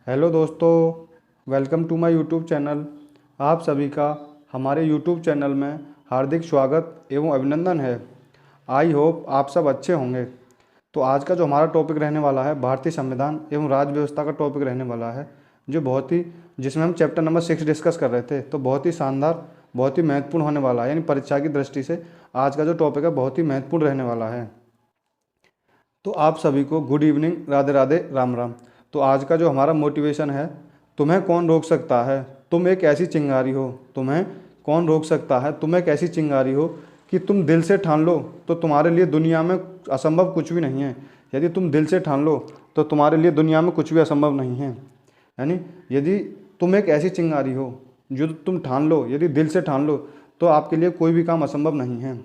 Hello दोस्तों, welcome to my YouTube channel. आप सभी का हमारे यूट्यूब चैनल में हार्दिक स्वागत एवं अभिनंदन है। आई होप आप सब अच्छे होंगे। तो आज का जो हमारा टॉपिक रहने वाला है भारतीय संविधान एवं राज्य व्यवस्था का टॉपिक रहने वाला है, जो बहुत ही जिसमें हम चैप्टर नंबर 6 डिस्कस कर रहे थे। तो बहुत ही शानदार, बहुत ही महत्वपूर्ण होने वाला है, यानी परीक्षा की दृष्टि से आज का जो टॉपिक है बहुत ही महत्वपूर्ण रहने वाला है। तो आप सभी को गुड इवनिंग, राधे राधे, राम राम। तो आज का जो हमारा मोटिवेशन है, तुम्हें कौन रोक सकता है, तुम एक ऐसी चिंगारी हो। तुम्हें कौन रोक सकता है, तुम एक ऐसी चिंगारी हो कि तुम दिल से ठान लो तो तुम्हारे लिए दुनिया में असंभव कुछ भी नहीं है। यदि तुम दिल से ठान लो तो तुम्हारे लिए दुनिया में कुछ भी असंभव नहीं है। यानी यदि तुम एक ऐसी चिंगारी हो जो तुम ठान लो, यदि दिल से ठान लो, तो आपके लिए कोई भी काम असंभव नहीं है।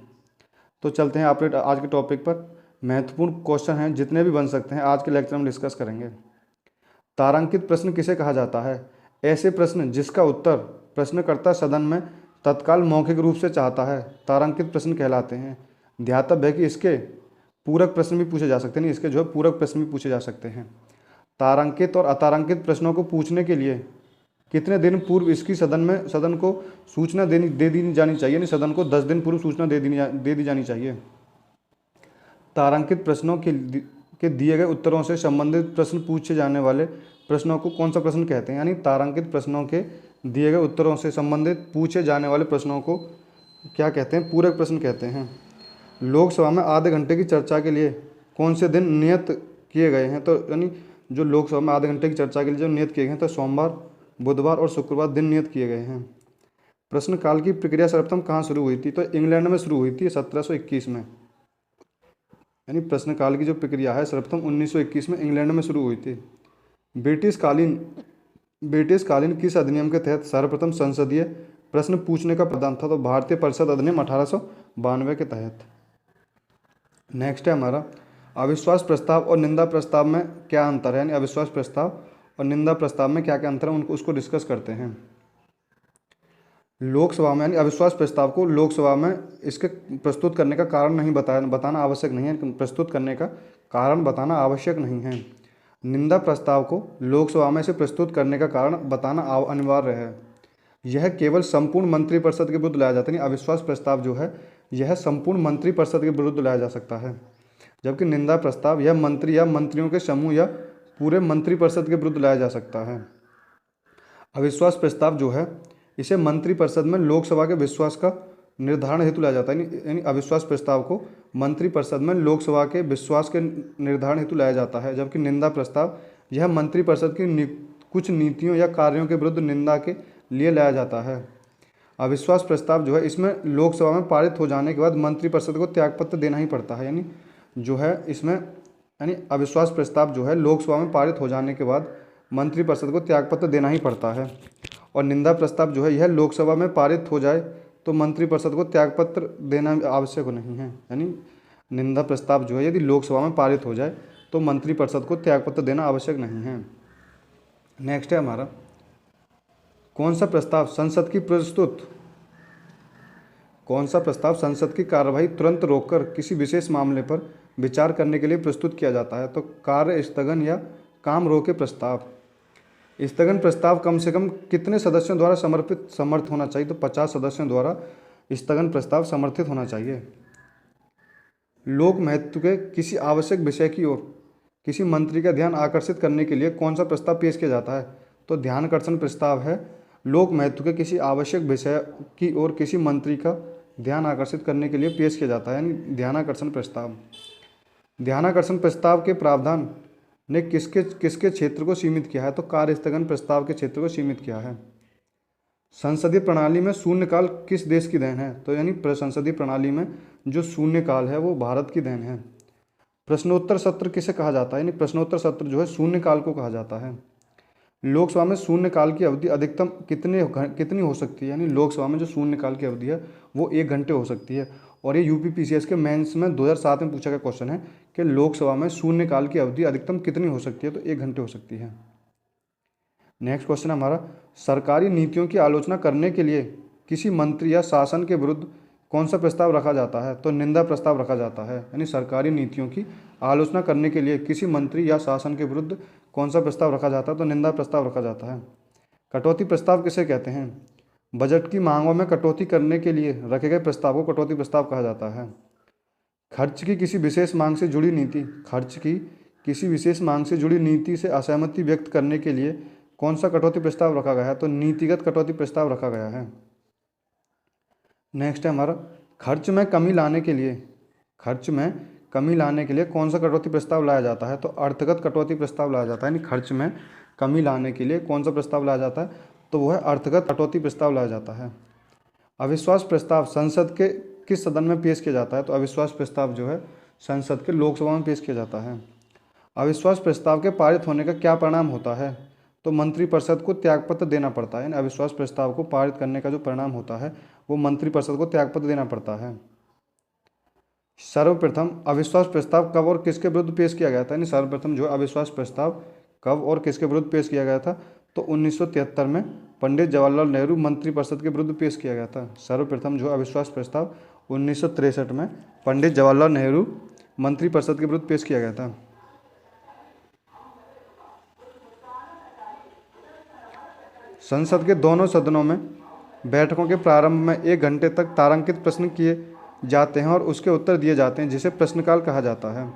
तो चलते हैं अपने आज के टॉपिक पर। महत्वपूर्ण क्वेश्चन हैं, जितने भी बन सकते हैं आज के लेक्चर में डिस्कस करेंगे। तारांकित प्रश्न किसे कहा जाता है? ऐसे प्रश्न जिसका उत्तर प्रश्नकर्ता सदन में तत्काल मौखिक रूप से चाहता है तारांकित प्रश्न कहलाते हैं। ध्यातव्य है कि इसके पूरक प्रश्न भी पूछे जा सकते हैं, इसके जो है पूरक प्रश्न भी पूछे जा सकते हैं। तारांकित और अतारांकित प्रश्नों को पूछने के लिए कितने दिन पूर्व इसकी सदन को सूचना दे दी जानी चाहिए? यानी सदन को 10 दिन पूर्व सूचना दे दी जानी चाहिए। तारांकित प्रश्नों के दिए गए उत्तरों से संबंधित प्रश्न पूछे जाने वाले प्रश्नों को कौन सा प्रश्न कहते हैं? यानी तारांकित प्रश्नों के दिए गए उत्तरों से संबंधित पूछे जाने वाले प्रश्नों को क्या कहते हैं? पूरक प्रश्न कहते हैं। लोकसभा में आधे घंटे की चर्चा के लिए कौन से दिन नियत किए गए हैं? तो यानी जो लोकसभा में आधे घंटे की चर्चा के लिए जो नियत किए गए हैं, तो सोमवार, बुधवार और शुक्रवार दिन नियत किए गए हैं। प्रश्नकाल की प्रक्रिया सर्वप्रथम कहाँ शुरू हुई थी? तो इंग्लैंड में शुरू हुई थी 1721 में। यानी प्रश्नकाल की जो प्रक्रिया है सर्वप्रथम 1921 में इंग्लैंड में शुरू हुई थी। ब्रिटिश कालीन किस अधिनियम के तहत सर्वप्रथम संसदीय प्रश्न पूछने का प्रावधान था? तो भारतीय परिषद अधिनियम 1892 के तहत। नेक्स्ट है हमारा, अविश्वास प्रस्ताव और निंदा प्रस्ताव में क्या अंतर है? यानी अविश्वास प्रस्ताव और निंदा प्रस्ताव में क्या क्या अंतर है, उनको उसको डिस्कस करते हैं। लोकसभा में, यानी अविश्वास प्रस्ताव को लोकसभा में इसके प्रस्तुत करने का कारण नहीं बताना आवश्यक नहीं है। प्रस्तुत करने का कारण बताना आवश्यक नहीं है। निंदा प्रस्ताव को लोकसभा में इसे प्रस्तुत करने का कारण बताना अनिवार्य है। यह केवल संपूर्ण मंत्रिपरिषद के विरुद्ध लाया जाता है। यानी अविश्वास प्रस्ताव जो है यह संपूर्ण मंत्रिपरिषद के विरुद्ध लाया जा सकता है, जबकि निंदा प्रस्ताव यह मंत्री या मंत्रियों के समूह या पूरे मंत्रिपरिषद के विरुद्ध लाया जा सकता है। अविश्वास प्रस्ताव जो है इसे मंत्रिपरिषद में लोकसभा के विश्वास का निर्धारण हेतु लाया जाता है। यानी अविश्वास प्रस्ताव को मंत्रिपरिषद में लोकसभा के विश्वास के निर्धारण हेतु लाया जाता है, जबकि निंदा प्रस्ताव यह मंत्रिपरिषद की कुछ नीतियों या कार्यों के विरुद्ध निंदा के लिए लाया जाता है। अविश्वास प्रस्ताव जो है इसमें लोकसभा में पारित हो जाने के बाद मंत्रिपरिषद को त्यागपत्र देना ही पड़ता है। यानी जो है इसमें, यानी अविश्वास प्रस्ताव जो है लोकसभा में पारित हो जाने के बाद मंत्रिपरिषद को त्यागपत्र देना ही पड़ता है। और निंदा प्रस्ताव जो है यह लोकसभा में पारित हो जाए तो मंत्रिपरिषद को त्यागपत्र देना आवश्यक नहीं है। यानी निंदा प्रस्ताव जो है यदि लोकसभा में पारित हो जाए तो मंत्रिपरिषद को त्यागपत्र देना आवश्यक नहीं है। नेक्स्ट है हमारा, कौन सा प्रस्ताव संसद की कार्यवाही तुरंत रोककर किसी विशेष मामले पर विचार करने के लिए प्रस्तुत किया जाता है? तो कार्य स्थगन या काम रोके प्रस्ताव। स्थगन प्रस्ताव कम से कम कितने सदस्यों द्वारा समर्थ होना चाहिए? तो 50 सदस्यों द्वारा स्थगन प्रस्ताव समर्थित होना चाहिए। लोक महत्व के किसी आवश्यक विषय की ओर किसी मंत्री का ध्यान आकर्षित करने के लिए कौन सा प्रस्ताव पेश किया जाता है? तो ध्यानाकर्षण प्रस्ताव है। लोक महत्व के किसी आवश्यक विषय की ओर किसी मंत्री का ध्यान आकर्षित करने के लिए पेश किया जाता है, यानी ध्यानाकर्षण प्रस्ताव। ध्यानाकर्षण प्रस्ताव के प्रावधान ने किसके क्षेत्र को सीमित किया है? तो कार्य स्थगन प्रस्ताव के क्षेत्र को सीमित किया है। संसदीय प्रणाली में शून्यकाल किस देश की देन है? तो यानी संसदीय प्रणाली में जो शून्यकाल है वो भारत की देन है। प्रश्नोत्तर सत्र किसे कहा जाता है? यानी प्रश्नोत्तर सत्र जो है शून्यकाल को कहा जाता है। लोकसभा में शून्यकाल की अवधि अधिकतम कितनी हो सकती है? यानी लोकसभा में जो शून्यकाल की अवधि है वो 1 घंटे हो सकती है। और ये यूपीपीसीएस के मेंस में 2007 में पूछा गया क्वेश्चन है कि लोकसभा में शून्यकाल की अवधि अधिकतम कितनी हो सकती है? तो 1 घंटे हो सकती है। नेक्स्ट क्वेश्चन है हमारा, सरकारी नीतियों की आलोचना करने के लिए किसी मंत्री या शासन के विरुद्ध कौन सा प्रस्ताव रखा जाता है? तो निंदा प्रस्ताव रखा जाता है, यानी सरकारी नीतियों की आलोचना करने के लिए किसी मंत्री या शासन के विरुद्ध कौन सा प्रस्ताव रखा जाता है? तो निंदा प्रस्ताव रखा जाता है। कटौती प्रस्ताव किसे कहते हैं? बजट की मांगों में कटौती करने के लिए रखे गए प्रस्ताव को कटौती प्रस्ताव कहा जाता है। खर्च की किसी विशेष मांग से जुड़ी नीति, खर्च की किसी विशेष मांग से जुड़ी नीति से असहमति व्यक्त करने के लिए कौन सा कटौती प्रस्ताव रखा गया है? तो नीतिगत कटौती प्रस्ताव रखा गया है। नेक्स्ट है हमारा खर्च में कमी लाने के लिए, खर्च में कमी लाने के लिए कौन सा कटौती प्रस्ताव लाया जाता है? तो अर्थगत कटौती प्रस्ताव लाया जाता है, यानी खर्च में कमी लाने के लिए कौन सा प्रस्ताव लाया जाता है? तो वो है अर्थगत कटौती प्रस्ताव लाया जाता है। अविश्वास प्रस्ताव संसद के किस सदन में पेश किया जाता है? तो अविश्वास प्रस्ताव जो है संसद के लोकसभा में पेश किया जाता है। अविश्वास प्रस्ताव के पारित होने का क्या परिणाम होता है? तो मंत्रिपरिषद को त्यागपत्र देना पड़ता है, यानी अविश्वास प्रस्ताव को पारित करने का जो परिणाम होता है वो मंत्रिपरिषद को त्यागपत्र देना पड़ता है। सर्वप्रथम अविश्वास प्रस्ताव कब और किसके विरुद्ध पेश किया गया था? यानी सर्वप्रथम जो अविश्वास प्रस्ताव कब और किसके विरुद्ध पेश किया गया था? तो 1973 में पंडित जवाहरलाल नेहरू मंत्रिपरिषद के विरुद्ध पेश किया गया था। सर्वप्रथम जो अविश्वास प्रस्ताव 1963 में पंडित जवाहरलाल नेहरू मंत्रिपरिषद के विरुद्ध पेश किया गया था। संसद के दोनों सदनों में बैठकों के प्रारंभ में 1 घंटे तक तारांकित प्रश्न किए जाते हैं और उसके उत्तर दिए जाते हैं, जिसे प्रश्नकाल कहा जाता है।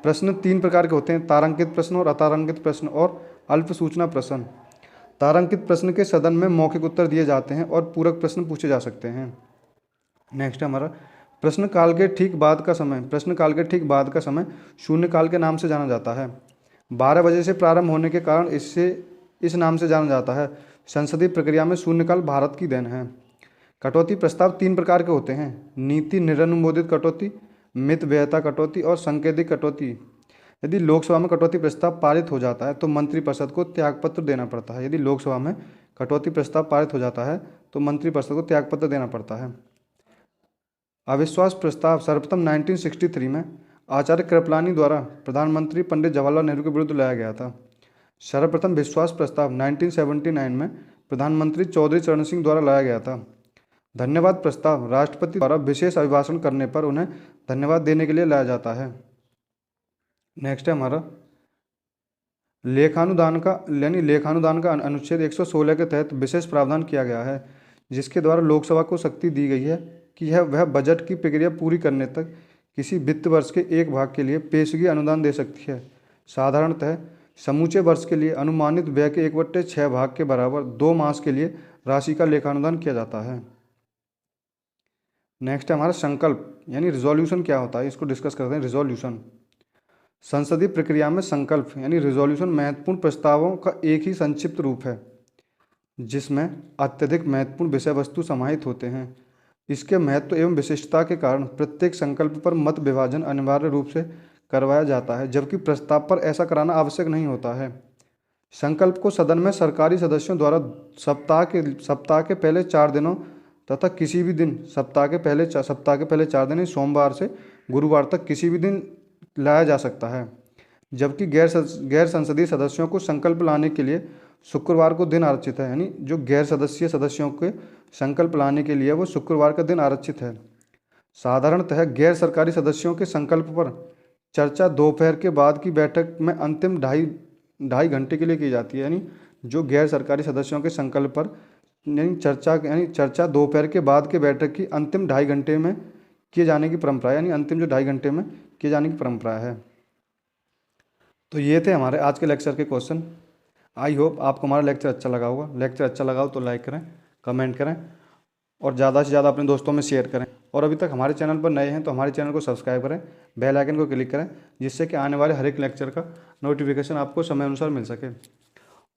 प्रश्न 3 प्रकार के होते हैं, तारांकित प्रश्न और अतारांकित प्रश्न और अल्प सूचना प्रश्न। तारांकित प्रश्न के सदन में मौखिक उत्तर दिए जाते हैं और पूरक प्रश्न पूछे जा सकते हैं। नेक्स्ट हमारा प्रश्नकाल के ठीक बाद का समय, प्रश्नकाल के ठीक बाद का समय शून्यकाल के नाम से जाना जाता है। 12 बजे से प्रारंभ होने के कारण इस नाम से जाना जाता है। संसदीय प्रक्रिया में शून्यकाल भारत की देन है। कटौती प्रस्ताव 3 प्रकार के होते हैं, नीति निरनुमोदित कटौती, मित व्ययता कटौती और संकेतिक कटौती। यदि लोकसभा में कटौती प्रस्ताव पारित हो जाता है तो मंत्रिपरिषद को त्यागपत्र देना पड़ता है। यदि लोकसभा में कटौती प्रस्ताव पारित हो जाता है तो मंत्रिपरिषद को त्यागपत्र देना पड़ता है। अविश्वास प्रस्ताव सर्वप्रथम 1963 में आचार्य कृपलानी द्वारा प्रधानमंत्री पंडित जवाहरलाल नेहरू के विरुद्ध लाया गया था। सर्वप्रथम विश्वास प्रस्ताव 1979 में प्रधानमंत्री चौधरी चरण सिंह द्वारा लाया गया था। धन्यवाद प्रस्ताव राष्ट्रपति द्वारा विशेष अभिभाषण करने पर उन्हें धन्यवाद देने के लिए लाया जाता है। नेक्स्ट है हमारा लेखानुदान का अनुच्छेद 116 के तहत विशेष प्रावधान किया गया है, जिसके द्वारा लोकसभा को शक्ति दी गई है कि वह बजट की प्रक्रिया पूरी करने तक किसी वित्त वर्ष के एक भाग के लिए पेशगी अनुदान दे सकती है। साधारणतः समूचे वर्ष के लिए अनुमानित व्यय के 1/6 भाग के बराबर 2 मास के लिए राशि का लेखानुदान किया जाता है। नेक्स्ट है हमारा संकल्प यानी रिजोल्यूशन क्या होता है, इसको डिस्कस करते हैं। रिजोल्यूशन संसदीय प्रक्रिया में संकल्प यानी रिजोल्यूशन महत्वपूर्ण प्रस्तावों का एक ही संक्षिप्त रूप है जिसमें अत्यधिक महत्वपूर्ण विषय वस्तु समाहित होते हैं। इसके महत्व एवं विशिष्टता के कारण प्रत्येक संकल्प पर मत विभाजन अनिवार्य रूप से करवाया जाता है, जबकि प्रस्ताव पर ऐसा कराना आवश्यक नहीं होता है। संकल्प को सदन में सरकारी सदस्यों द्वारा सप्ताह के पहले 4 दिनों तथा किसी भी दिन सप्ताह के पहले 4 दिन सोमवार से गुरुवार तक किसी भी दिन लाया जा सकता है, जबकि गैर संसदीय सदस्यों को संकल्प लाने के लिए शुक्रवार को दिन आरक्षित है। यानी जो गैर सदस्यीय सदस्यों के संकल्प लाने के लिए वो शुक्रवार का दिन आरक्षित है। साधारणतः गैर सरकारी सदस्यों के संकल्प पर चर्चा दोपहर के बाद की बैठक में अंतिम ढाई घंटे के लिए की जाती है। यानी जो गैर सरकारी सदस्यों के संकल्प पर चर्चा दोपहर के बाद के बैठक की अंतिम 2.5 घंटे में किए जाने की परंपरा है, यानी अंतिम जो 2.5 घंटे में किए जाने की परंपरा है। तो ये थे हमारे आज के लेक्चर के क्वेश्चन। आई होप आपको हमारा लेक्चर अच्छा लगा होगा। लेक्चर अच्छा लगा हो तो लाइक करें, कमेंट करें और ज़्यादा से ज़्यादा अपने दोस्तों में शेयर करें। और अभी तक हमारे चैनल पर नए हैं तो हमारे चैनल को सब्सक्राइब करें, बेल आइकन को क्लिक करें, जिससे कि आने वाले हर एक लेक्चर का नोटिफिकेशन आपको समय अनुसार मिल सके।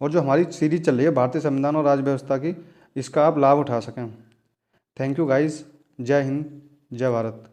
और जो हमारी सीरीज चल रही है भारतीय संविधान और राज्य व्यवस्था की, इसका आप लाभ उठा सकें। Thank you guys. जय हिंद, जय भारत।